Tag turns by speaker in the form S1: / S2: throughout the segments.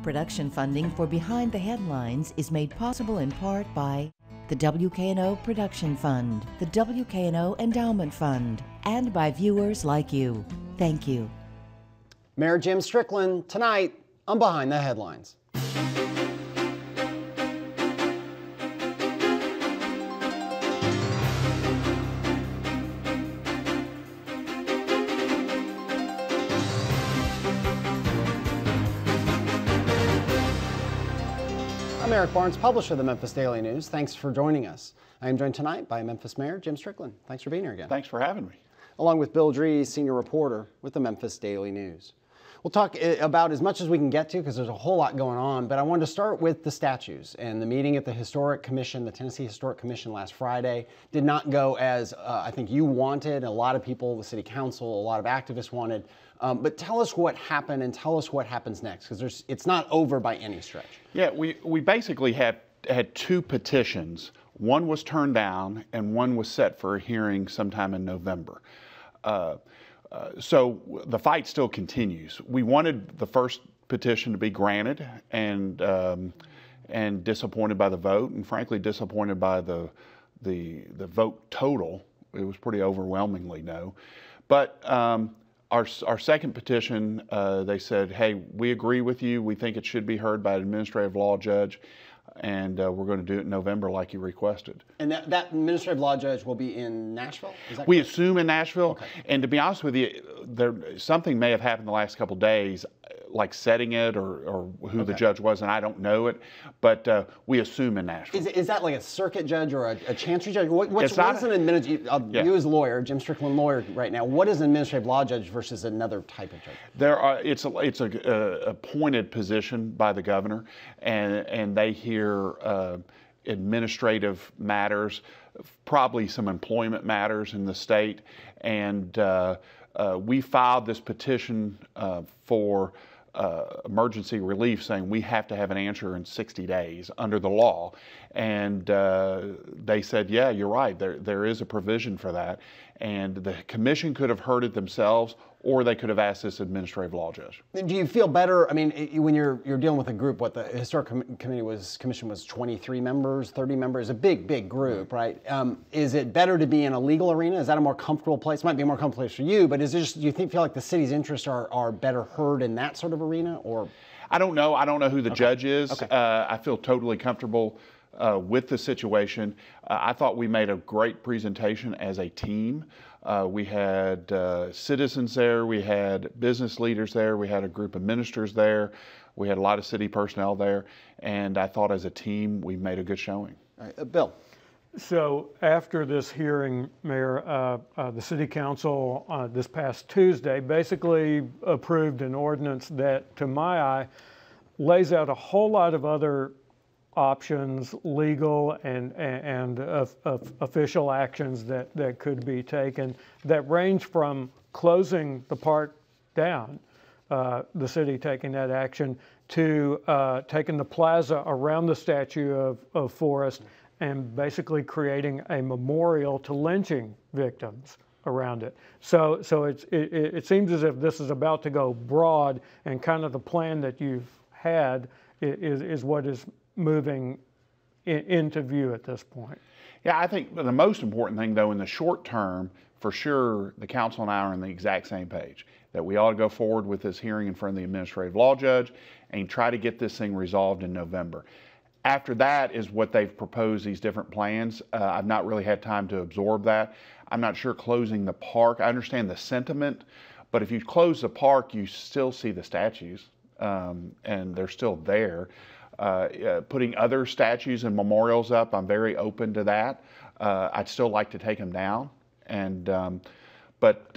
S1: Production funding for Behind the Headlines is made possible in part by the WKNO Production Fund, the WKNO Endowment Fund, and by viewers like you. Thank you.
S2: Mayor Jim Strickland tonight on Behind the Headlines. I'm Eric Barnes, publisher of the Memphis Daily News. Thanks for joining us. I am joined tonight by Memphis Mayor Jim Strickland. Thanks for being here again.
S3: Thanks for having me.
S2: Along with Bill Dries, senior reporter with the Memphis Daily News. We'll talk about as much as we can get to because there's a whole lot going on, but I wanted to start with the statues and the meeting at the Historic Commission, the Tennessee Historic Commission last Friday. Did not go as I think you wanted, a lot of people, the city council, a lot of activists wanted. But tell us what happened and tell us what happens next, because it's not over by any stretch. Yeah,
S3: we basically had two petitions. One was turned down and one was set for a hearing sometime in November. So the fight still continues. We wanted the first petition to be granted and disappointed by the vote, and frankly disappointed by the vote total. It was pretty overwhelmingly no. But our second petition, they said, hey, we agree with you. We think it should be heard by an administrative law judge, and we're going to do it in November like you requested. And that administrative law judge will be in Nashville? Is that correct? We assume in Nashville. Okay. And to be honest with you, something may have happened the last couple of days, like setting it or who the judge was, and I don't know it, but we assume in Nashville. Is that like a circuit judge or a chancery judge? What is an administrative, you as a lawyer, Jim Strickland lawyer right now, what is an administrative law judge versus another type of judge? It's a appointed position by the governor, and they hear administrative matters, probably some employment matters in the state, and we filed this petition for emergency relief, saying we have to have an answer in 60 days under the law. And they said, yeah, you're right, there is a provision for that. And the commission could have heard it themselves, or they could have asked this administrative law judge. Do you feel better? I mean, when you're dealing with a group, what the historic commission was 23 members, 30 members, a big group, right? Is it better to be in a legal arena? Is that a more comfortable place? It might be a more comfortable place for you, but is it just, do you feel like the city's interests are better heard in that sort of arena, or? I don't know. I don't know who the judge is. Okay. I feel totally comfortable with the situation. I thought we made a great presentation as a team. We had citizens there, we had business leaders there, we had a group of ministers there, we had a lot of city personnel there, and I thought as a team we made a good showing. All right. Bill.
S4: So after this hearing, Mayor, the City Council this past Tuesday basically approved an ordinance that, to my eye, lays out a whole lot of other options, legal and official actions that could be taken that range from closing the park down, the city taking that action, to taking the plaza around the statue of Forrest and basically creating a memorial to lynching victims around it. So it seems as if this is about to go broad, and kind of the plan that you've had is what is moving into view at this point.
S3: Yeah, I think the most important thing, though, in the short term, for sure, the council and I are on the exact same page, that we ought to go forward with this hearing in front of the administrative law judge and try to get this thing resolved in November. After that is what they've proposed, these different plans. I've not really had time to absorb that. I'm not sure closing the park, I understand the sentiment, but if you close the park, you still see the statues, and they're still there. Putting other statues and memorials up, I'm very open to that. I'd still like to take them down, and but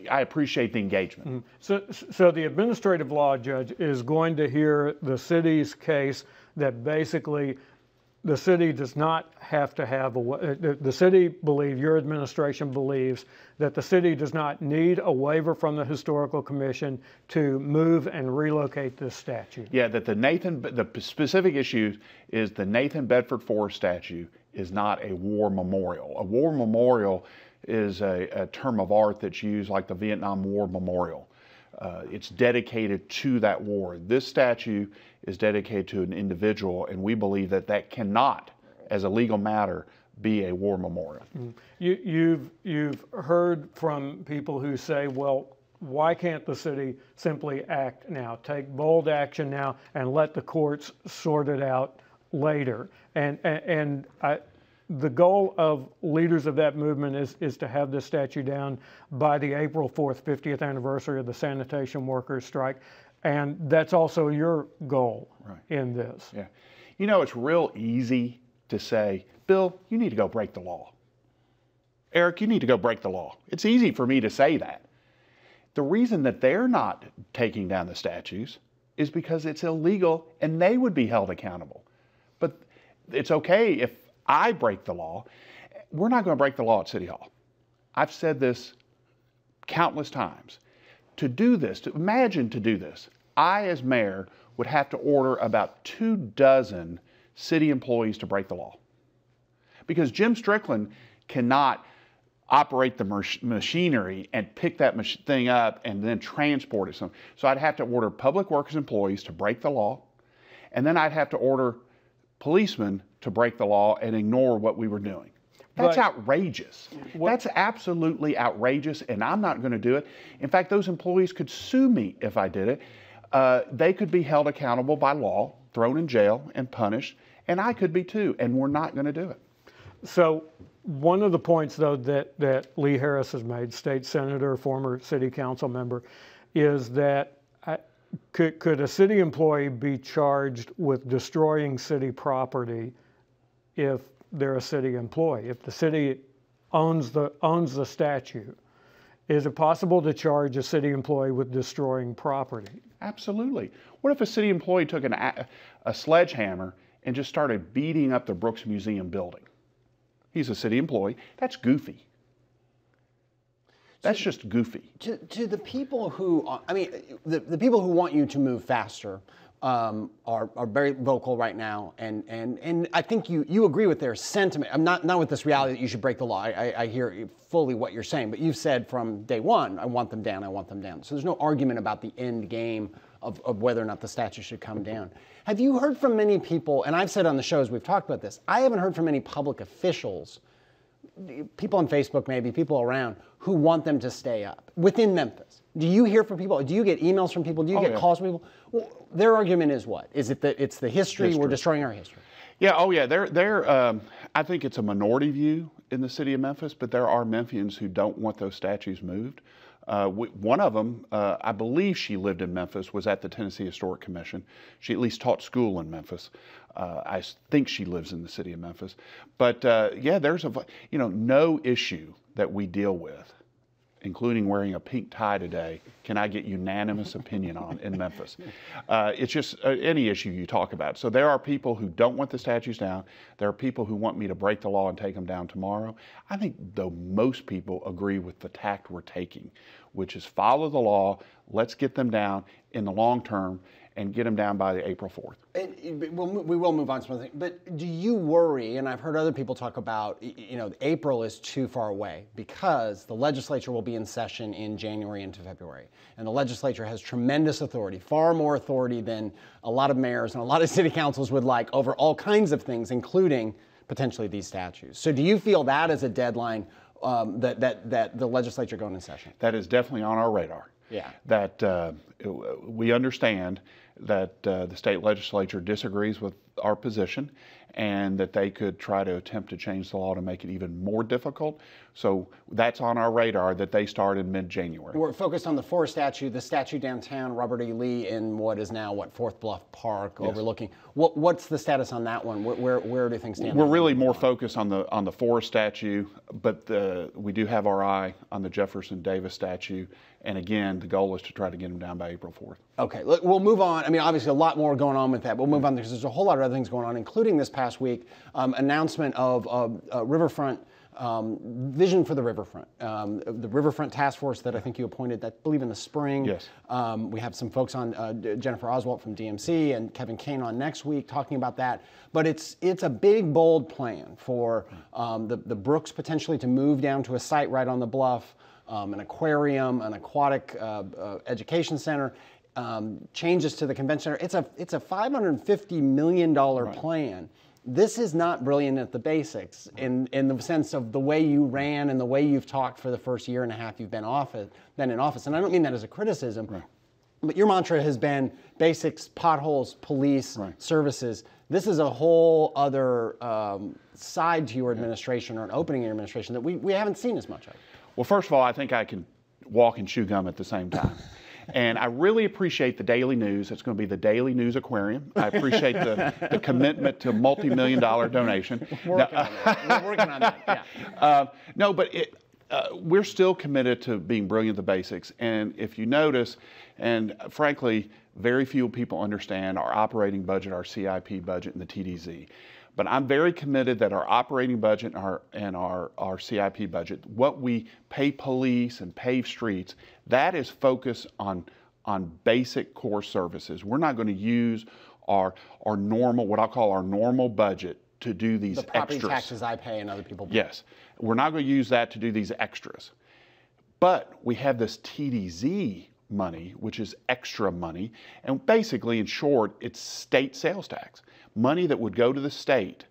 S3: I appreciate the engagement.
S4: So the administrative law judge is going to hear the city's case that basically the city does not have to have the city believes, your administration believes, that the city does not need a waiver from the Historical Commission to move and relocate this statue.
S3: Yeah, that the specific issue is the Nathan Bedford Forrest statue is not a war memorial. A war memorial is a term of art that's used like the Vietnam War Memorial. it's dedicated to that war. This statue is dedicated to an individual, and we believe that that cannot, as a legal matter, be a war memorial.
S4: You've heard from people who say, well, why can't the city simply act now, take bold action now, and let the courts sort it out later? The goal of leaders of that movement is to have this statue down by the April 4th, 50th anniversary of the sanitation workers' strike. And that's also your goal in this.
S3: Yeah. You know, it's real easy to say, Bill, you need to go break the law. Eric, you need to go break the law. It's easy for me to say that. The reason that they're not taking down the statues is because it's illegal and they would be held accountable. But it's okay if I break the law. We're not going to break the law at City Hall. I've said this countless times. To do this, imagine to do this, I as mayor would have to order about 24 city employees to break the law. Because Jim Strickland cannot operate the machinery and pick that thing up and then transport it. So I'd have to order public works employees to break the law, and then I'd have to order policemen to break the law and ignore what we were doing. That's outrageous. That's absolutely outrageous, and I'm not going to do it. In fact, those employees could sue me if I did it. They could be held accountable by law, thrown in jail, and punished, and I could be too, and we're not going to do it.
S4: So one of the points, though, that Lee Harris has made, state senator, former city council member, is that could a city employee be charged with destroying city property if they're a city employee? If the city owns the statue, is it possible to charge a city employee with destroying property?
S3: Absolutely. What if a city employee took a sledgehammer and just started beating up the Brooks Museum building? He's a city employee. That's goofy. That's just goofy.
S2: To the people who, I mean, the people who want you to move faster are very vocal right now, and I think you agree with their sentiment. I'm not with this reality that you should break the law. I hear fully what you're saying, but you've said from day one, I want them down, I want them down. So there's no argument about the end game of whether or not the statue should come down. Have you heard from many people, and I've said on the shows, we've talked about this, I haven't heard from any public officials, people on Facebook maybe, people around, who want them to stay up within Memphis? Do you hear from people? Do you get emails from people? Do you get calls from people? Well, their argument is what? Is it that it's the history, we're destroying our history?
S3: Yeah, oh yeah, I think it's a minority view in the city of Memphis, but there are Memphians who don't want those statues moved. One of them, I believe she lived in Memphis, was at the Tennessee Historic Commission. She at least taught school in Memphis. I think she lives in the city of Memphis. But yeah, there's no issue that we deal with, including wearing a pink tie today, can I get unanimous opinion on in Memphis. It's just any issue you talk about. So there are people who don't want the statues down. There are people who want me to break the law and take them down tomorrow. I think, though, most people agree with the tact we're taking, which is follow the law, let's get them down in the long term, and get them down by the April 4th.
S2: And we will move on to something, but do you worry, and I've heard other people talk about, April is too far away because the legislature will be in session in January into February. And the legislature has tremendous authority, far more authority than a lot of mayors and a lot of city councils would like over all kinds of things, including potentially these statues. So do you feel that is a deadline that the legislature going in session?
S3: That is definitely on our radar.
S2: Yeah.
S3: That we understand that the state legislature disagrees with our position and that they could try to attempt to change the law to make it even more difficult. So that's on our radar that they start in mid-January.
S2: We're focused on the Forrest statue, the statue downtown, Robert E. Lee in what is now, Fourth Bluff Park overlooking. What's the status on that one? Where do things stand?
S3: We're really more focused on the Forrest statue, but we do have our eye on the Jefferson Davis statue. And again, the goal is to try to get them down by April 4th.
S2: Okay, look, we'll move on. I mean, obviously a lot more going on with that. We'll move on because there's a whole lot of other things going on, including this past week, announcement of Riverfront, vision for the Riverfront. The Riverfront Task Force that I think you appointed, I believe in the spring.
S3: Yes.
S2: We have some folks on, Jennifer Oswalt from DMC and Kevin Kane on next week talking about that. But it's a big, bold plan for the Brooks potentially to move down to a site right on the bluff. an aquarium, an aquatic education center, changes to the convention center. It's a $550 million plan. This is not brilliant at the basics in the sense of the way you ran and the way you've talked for the first year and a half you've been in office. And I don't mean that as a criticism, but your mantra has been basics, potholes, police, services. This is a whole other side to your administration, or an opening in your administration that we haven't seen as much of.
S3: Well, first of all, I think I can walk and chew gum at the same time. And I really appreciate the Daily News. It's going to be the Daily News Aquarium. I appreciate the commitment to multi-million-dollar donation.
S2: We're working on that. Yeah.
S3: No, but we're still committed to being brilliant at the basics. And if you notice, and frankly, very few people understand our operating budget, our CIP budget, and the TDZ. But I'm very committed that our operating budget and our CIP budget, what we pay police and pave streets, that is focused on basic core services. We're not going to use our normal, what I'll call our normal budget, to do these extras.
S2: The property taxes I pay and other people pay.
S3: Yes. We're not going to use that to do these extras. But we have this TDZ money, which is extra money, and basically, in short, it's state sales tax. Money that would go to the state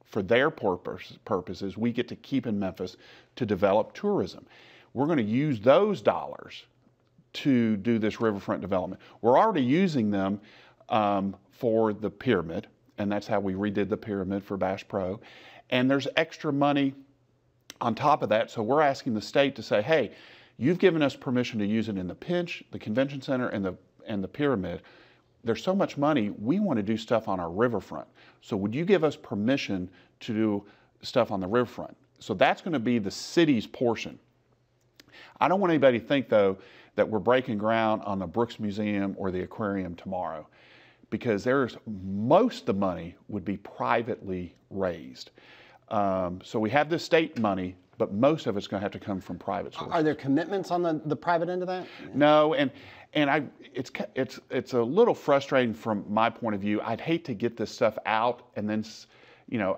S3: for their purposes, we get to keep in Memphis to develop tourism. We're going to use those dollars to do this riverfront development. We're already using them for the pyramid, and that's how we redid the pyramid for Bass Pro. And there's extra money on top of that, so we're asking the state to say, hey, you've given us permission to use it in the Pinch, the Convention Center, and the pyramid. There's so much money, we want to do stuff on our riverfront. So would you give us permission to do stuff on the riverfront? So that's going to be the city's portion. I don't want anybody to think, though, that we're breaking ground on the Brooks Museum or the aquarium tomorrow, because most of the money would be privately raised. So we have this state money, but most of it's going to have to come from private sources.
S2: Are there commitments on the private end of that?
S3: No, and it's a little frustrating from my point of view. I'd hate to get this stuff out and then,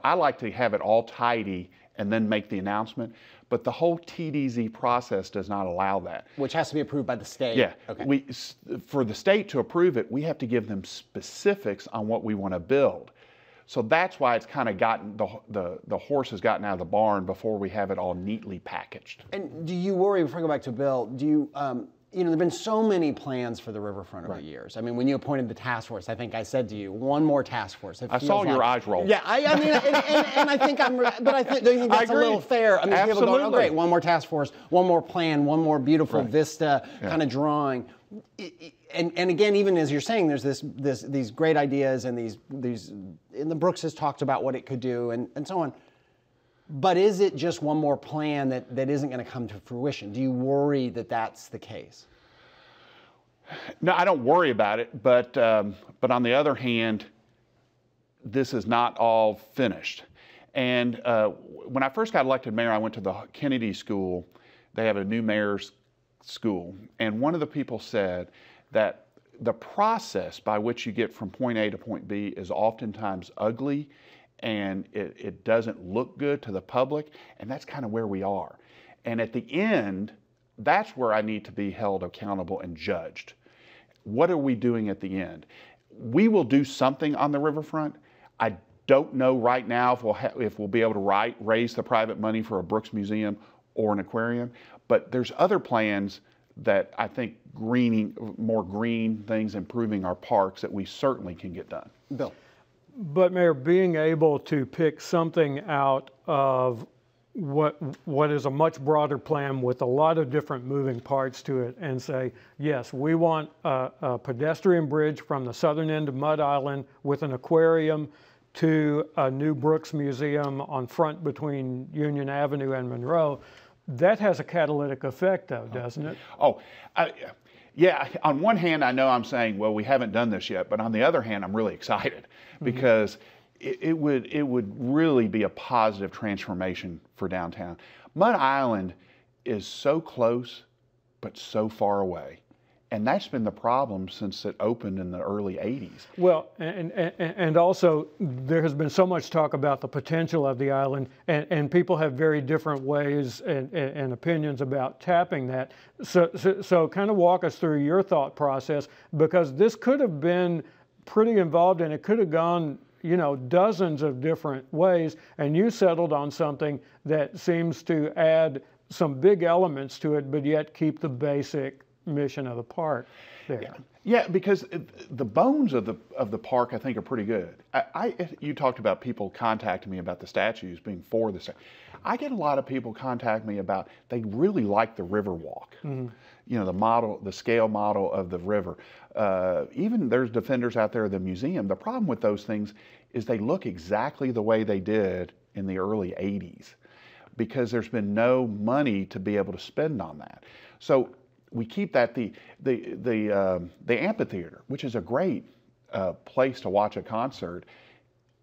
S3: I like to have it all tidy and then make the announcement. But the whole TDZ process does not allow that.
S2: Which has to be approved by the state.
S3: Yeah.
S2: Okay.
S3: For the state to approve it, we have to give them specifics on what we want to build. So that's why it's kind of gotten, the horse has gotten out of the barn before we have it all neatly packaged.
S2: And do you worry, before I go back to Bill, do you, there have been so many plans for the riverfront over the years. I mean, when you appointed the task force, I think I said to you, one more task force.
S3: I saw your eyes roll.
S2: Yeah, I mean, and I think don't you think that's a little fair? I mean,
S3: Absolutely.
S2: people going, oh great, one more task force, one more plan, one more beautiful vista kind of drawing. And again, even as you're saying, there's these great ideas, and and the Brooks has talked about what it could do, and so on. But is it just one more plan that isn't going to come to fruition? Do you worry that that's the case?
S3: No, I don't worry about it, but on the other hand, this is not all finished. And when I first got elected mayor, I went to the Kennedy School. They have a new mayor's school, and one of the people said that the process by which you get from point A to point B is oftentimes ugly, and it doesn't look good to the public, and that's kind of where we are. And at the end, that's where I need to be held accountable and judged. What are we doing at the end? We will do something on the riverfront. I don't know right now if we'll be able to raise the private money for a Brooks Museum or an aquarium, but there's other plans that I think more green things, improving our parks, that we certainly can get done.
S2: Bill.
S4: But Mayor, being able to pick something out of what is a much broader plan with a lot of different moving parts to it, and say, yes, we want a pedestrian bridge from the southern end of Mud Island with an aquarium to a new Brooks Museum on front between Union Avenue and Monroe. That has a catalytic effect, though, doesn't it?
S3: Oh, yeah. On one hand, I know I'm saying, well, we haven't done this yet, but on the other hand, I'm really excited because it would really be a positive transformation for downtown. Mud Island is so close, but so far away. And that's been the problem since it opened in the early 80s.
S4: Well, and also there has been so much talk about the potential of the island, and people have very different ways and opinions about tapping that. So kind of walk us through your thought process, because this could have been pretty involved and it could have gone, you know, dozens of different ways, and you settled on something that seems to add some big elements to it, but yet keep the basic mission of the park there.
S3: Yeah, because the bones of the park, I think, are pretty good. You talked about people contacting me about the statues being for the statue. I get a lot of people contact me about they really like the river walk. Mm-hmm. You know, the model, the scale model of the river. Even there's defenders out there at the museum. The problem with those things is they look exactly the way they did in the early 80s, because there's been no money to be able to spend on that. So we keep that. The amphitheater, which is a great place to watch a concert,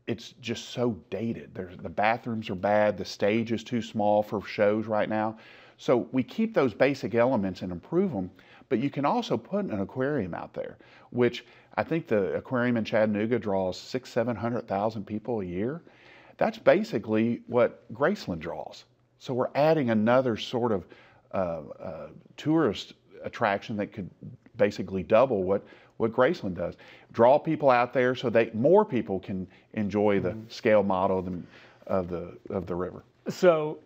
S3: it's just so dated. The bathrooms are bad. The stage is too small for shows right now. So we keep those basic elements and improve them. But you can also put an aquarium out there, which I think the aquarium in Chattanooga draws 600,000-700,000 people a year. That's basically what Graceland draws. So we're adding another sort of tourist attraction that could basically double what Graceland does. Draw people out there so that more people can enjoy the scale model of the river.
S4: So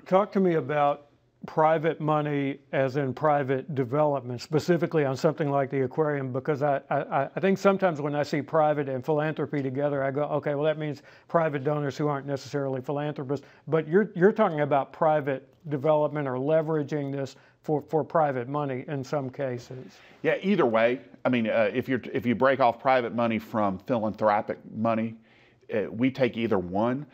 S4: talk to me about private money, as in private development, specifically on something like the aquarium, because I think sometimes when I see private and philanthropy together, I go, okay, well, that means private donors who aren't necessarily philanthropists, but you're talking about private development or leveraging this for private money in some cases.
S3: Yeah, either way. I mean, if you break off private money from philanthropic money, we take either one.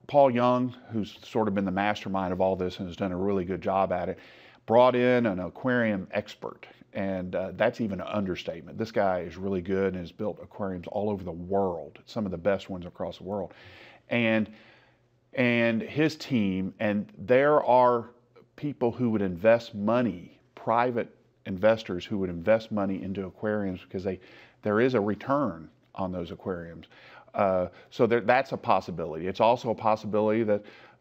S3: Paul Young, who's sort of been the mastermind of all this and has done a really good job at it, brought in an aquarium expert, and that's even an understatement. This guy is really good and has built aquariums all over the world, some of the best ones across the world. And his team, and there are people who would invest money, private investors who would invest money into aquariums because there is a return on those aquariums. So that's a possibility. It's also a possibility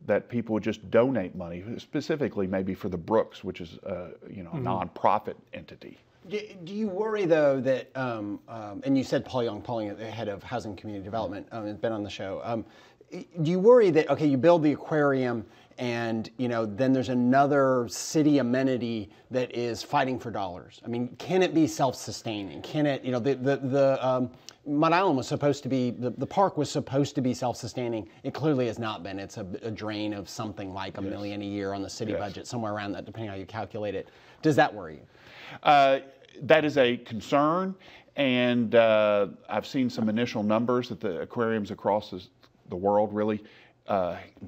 S3: that people would just donate money, specifically maybe for the Brooks, which is a nonprofit entity.
S2: Do you worry, though, that, and you said Paul Young, the head of Housing Community Development, has been on the show. Do you worry that, okay, you build the aquarium and, then there's another city amenity that is fighting for dollars? I mean, can it be self-sustaining? Can it, Mud Island was supposed to be, the park was supposed to be self-sustaining. It clearly has not been. It's a drain of something like $1 million a year on the city budget, somewhere around that, depending on how you calculate it. Does that worry you?
S3: That is a concern, and I've seen some initial numbers that the aquariums across the world really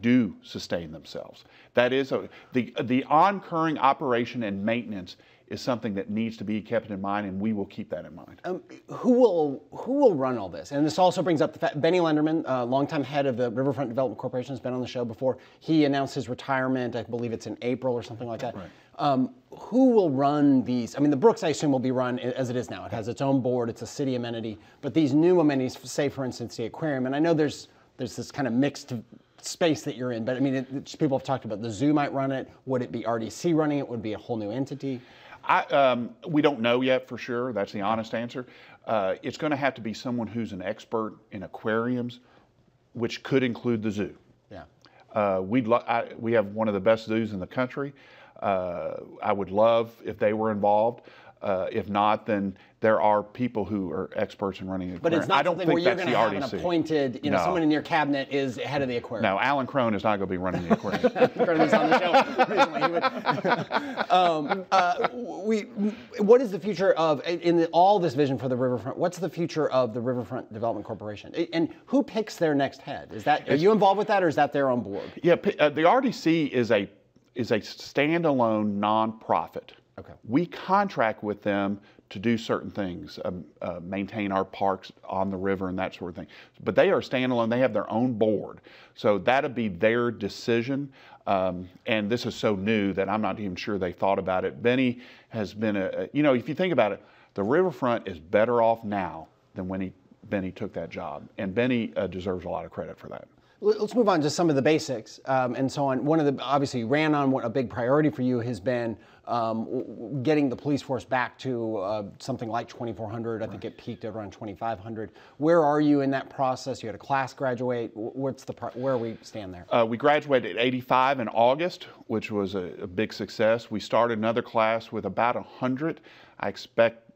S3: do sustain themselves. That is, the oncurring operation and maintenance is something that needs to be kept in mind, and we will keep that in mind.
S2: Who will run all this? And this also brings up the fact, Benny Lenderman, longtime head of the Riverfront Development Corporation, has been on the show before. He announced his retirement, I believe it's in April or something like that. Right. Who will run these? I mean, the Brooks, I assume, will be run as it is now. It has its own board, it's a city amenity, but these new amenities, say for instance the aquarium, and I know there's this kind of mixed space that you're in, but I mean, people have talked about the zoo might run it. Would it be RDC running it? Would it be a whole new entity?
S3: We don't know yet for sure. That's the honest answer. It's going to have to be someone who's an expert in aquariums, which could include the zoo. Yeah. We have one of the best zoos in the country. I would love if they were involved. If not, then there are people who are experts in running aquariums.
S2: But it's not something where you're going to have an appointed,
S3: no.
S2: Someone in your cabinet is head of the aquarium.
S3: No, Alan Crone is not going to be running the aquarium.
S2: Crone was on the show recently. What is the future of, all this vision for the Riverfront, what's the future of the Riverfront Development Corporation? And who picks their next head? Are you involved with that, or is that their own board?
S3: Yeah, the RDC is a standalone nonprofit.
S2: Okay.
S3: We contract with them to do certain things, maintain our parks on the river and that sort of thing. But they are standalone, they have their own board. So that'll be their decision. And this is so new that I'm not even sure they thought about it. Benny has been if you think about it, the riverfront is better off now than when Benny took that job. And Benny deserves a lot of credit for that.
S2: Let's move on to some of the basics and so on. One of the, obviously, you ran on what a big priority for you has been getting the police force back to something like 2,400. I think it peaked at around 2,500. Where are you in that process? You had a class graduate. Where we stand there?
S3: We graduated at 85 in August, which was a big success. We started another class with about 100. I expect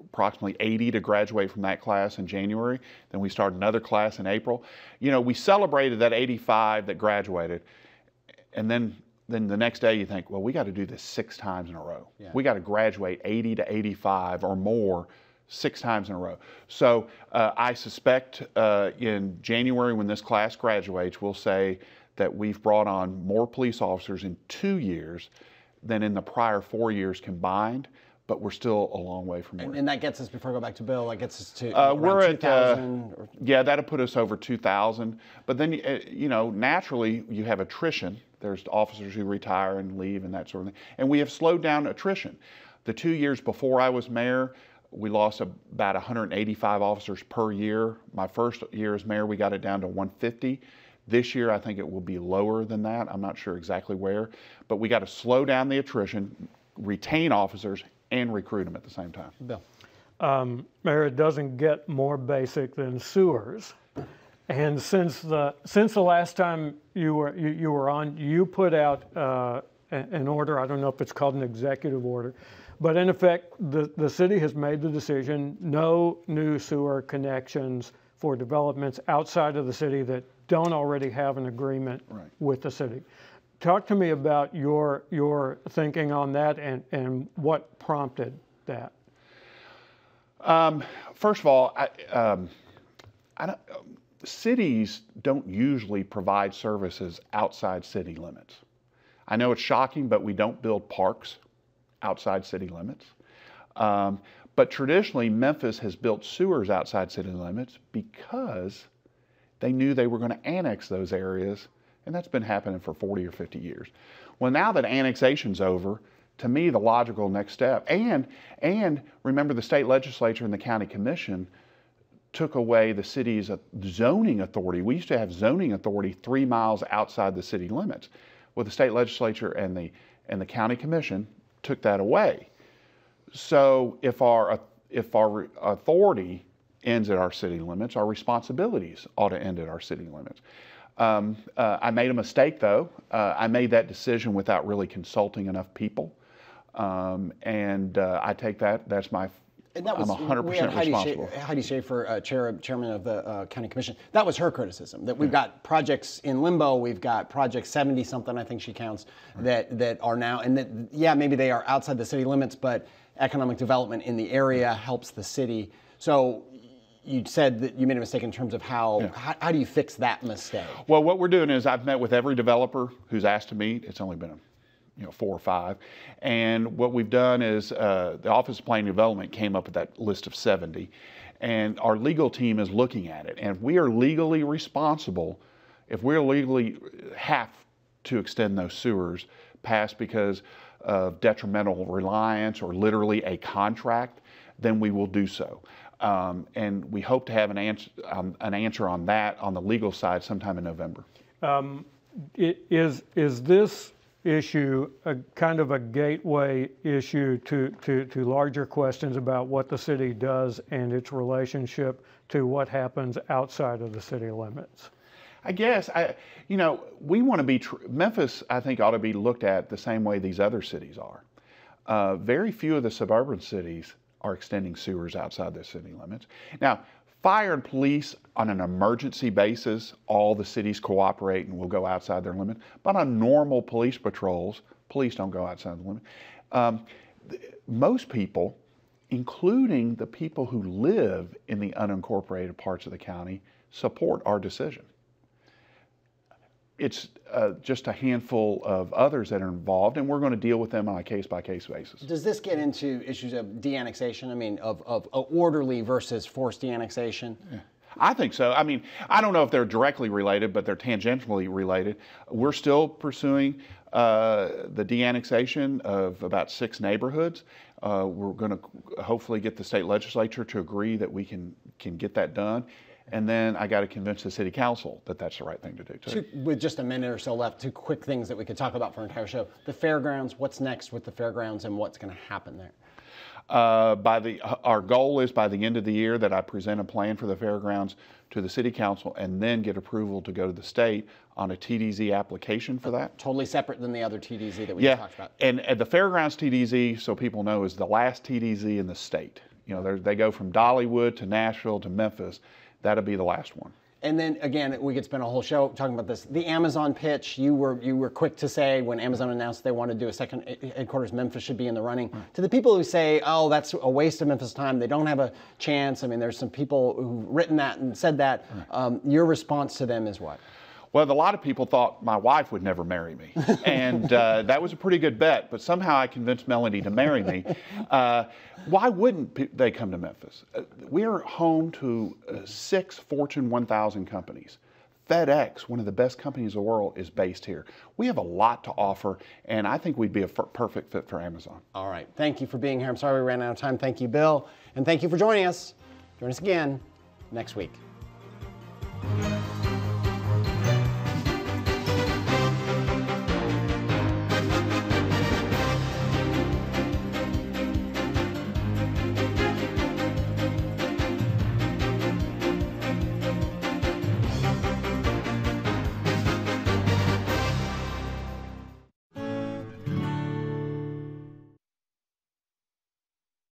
S3: approximately 80 to graduate from that class in January. Then we started another class in April. We celebrated that 85 that graduated, and then the next day you think, well, we got to do this 6 times in a row. Yeah. We got to graduate 80 to 85 or more 6 times in a row. So I suspect in January when this class graduates, we'll say that we've brought on more police officers in 2 years than in the prior 4 years combined. But we're still a long way from where.
S2: And that gets us, before I go back to Bill, that gets us to
S3: we're
S2: at 2,000?
S3: Yeah, that'll put us over 2,000. But then, naturally, you have attrition. There's officers who retire and leave and that sort of thing. And we have slowed down attrition. The 2 years before I was mayor, we lost about 185 officers per year. My first year as mayor, we got it down to 150. This year, I think it will be lower than that. I'm not sure exactly where. But we got to slow down the attrition, retain officers, and recruit them at the same time.
S2: Bill.
S4: Mayor, it doesn't get more basic than sewers. And since the last time you were on, you put out an order. I don't know if it's called an executive order, but in effect, the city has made the decision: no new sewer connections for developments outside of the city that don't already have an agreement with the city. Talk to me about your thinking on that and what prompted that.
S3: First of all, cities don't usually provide services outside city limits. I know it's shocking, but we don't build parks outside city limits. But traditionally, Memphis has built sewers outside city limits because they knew they were going to annex those areas. And that's been happening for 40 or 50 years. Well, now that annexation's over, to me, the logical next step, and remember the state legislature and the county commission took away the city's zoning authority. We used to have zoning authority 3 miles outside the city limits. Well, the state legislature and the county commission took that away. So if our authority ends at our city limits, our responsibilities ought to end at our city limits. I made a mistake, though. I made that decision without really consulting enough people. I take that. That's my. And that was, I'm 100% responsible.
S2: Heidi Schaefer, chairman of the county commission. That was her criticism, that we've got projects in limbo. We've got projects 70-something, I think she counts, that are now, and that, yeah, maybe they are outside the city limits, but economic development in the area helps the city. So you said that you made a mistake in terms of how do you fix that mistake?
S3: Well, what we're doing is I've met with every developer who's asked to meet. It's only been 4 or 5. And what we've done is the Office of Planning and Development came up with that list of 70. And our legal team is looking at it. And if we are legally responsible, if we're legally have to extend those sewers past because of detrimental reliance or literally a contract, then we will do so. And we hope to have an answer on that on the legal side sometime in November.
S4: Is this issue a kind of a gateway issue to larger questions about what the city does and its relationship to what happens outside of the city limits?
S3: I guess, we want to be, Memphis, I think, ought to be looked at the same way these other cities are. Very few of the suburban cities are extending sewers outside their city limits. Now, fire and police, on an emergency basis, all the cities cooperate and will go outside their limit. But on normal police patrols, police don't go outside the limit. Most people, including the people who live in the unincorporated parts of the county, support our decision. it's just a handful of others that are involved, and we're going to deal with them on a case-by-case basis.
S2: Does this get into issues of de-annexation? I mean, of orderly versus forced de-annexation?
S3: Yeah. I think so. I mean, I don't know if they're directly related, but they're tangentially related. We're still pursuing the de-annexation of about 6 neighborhoods. We're going to hopefully get the state legislature to agree that we can get that done. And then I got to convince the city council that that's the right thing to do too.
S2: With just a minute or so left, 2 quick things that we could talk about for an entire show. The fairgrounds, what's next with the fairgrounds and what's going to happen there?
S3: Our goal is by the end of the year that I present a plan for the fairgrounds to the city council and then get approval to go to the state on a TDZ application for that.
S2: Totally separate than the other TDZ that we just talked about.
S3: And the fairgrounds TDZ, so people know, is the last TDZ in the state. You know, they go from Dollywood to Nashville to Memphis. That'll be the last one.
S2: And then again, we could spend a whole show talking about this. The Amazon pitch, you were quick to say when Amazon announced they wanted to do a second headquarters, Memphis should be in the running. Right. To the people who say, oh, that's a waste of Memphis time, they don't have a chance. I mean, there's some people who've written that and said that. Right. Your response to them is what?
S3: Well, a lot of people thought my wife would never marry me, and that was a pretty good bet, but somehow I convinced Melanie to marry me. Why wouldn't they come to Memphis? We are home to 6 Fortune 1000 companies. FedEx, one of the best companies in the world, is based here. We have a lot to offer, and I think we'd be a perfect fit for Amazon.
S2: All right. Thank you for being here. I'm sorry we ran out of time. Thank you, Bill, and thank you for joining us. Join us again next week.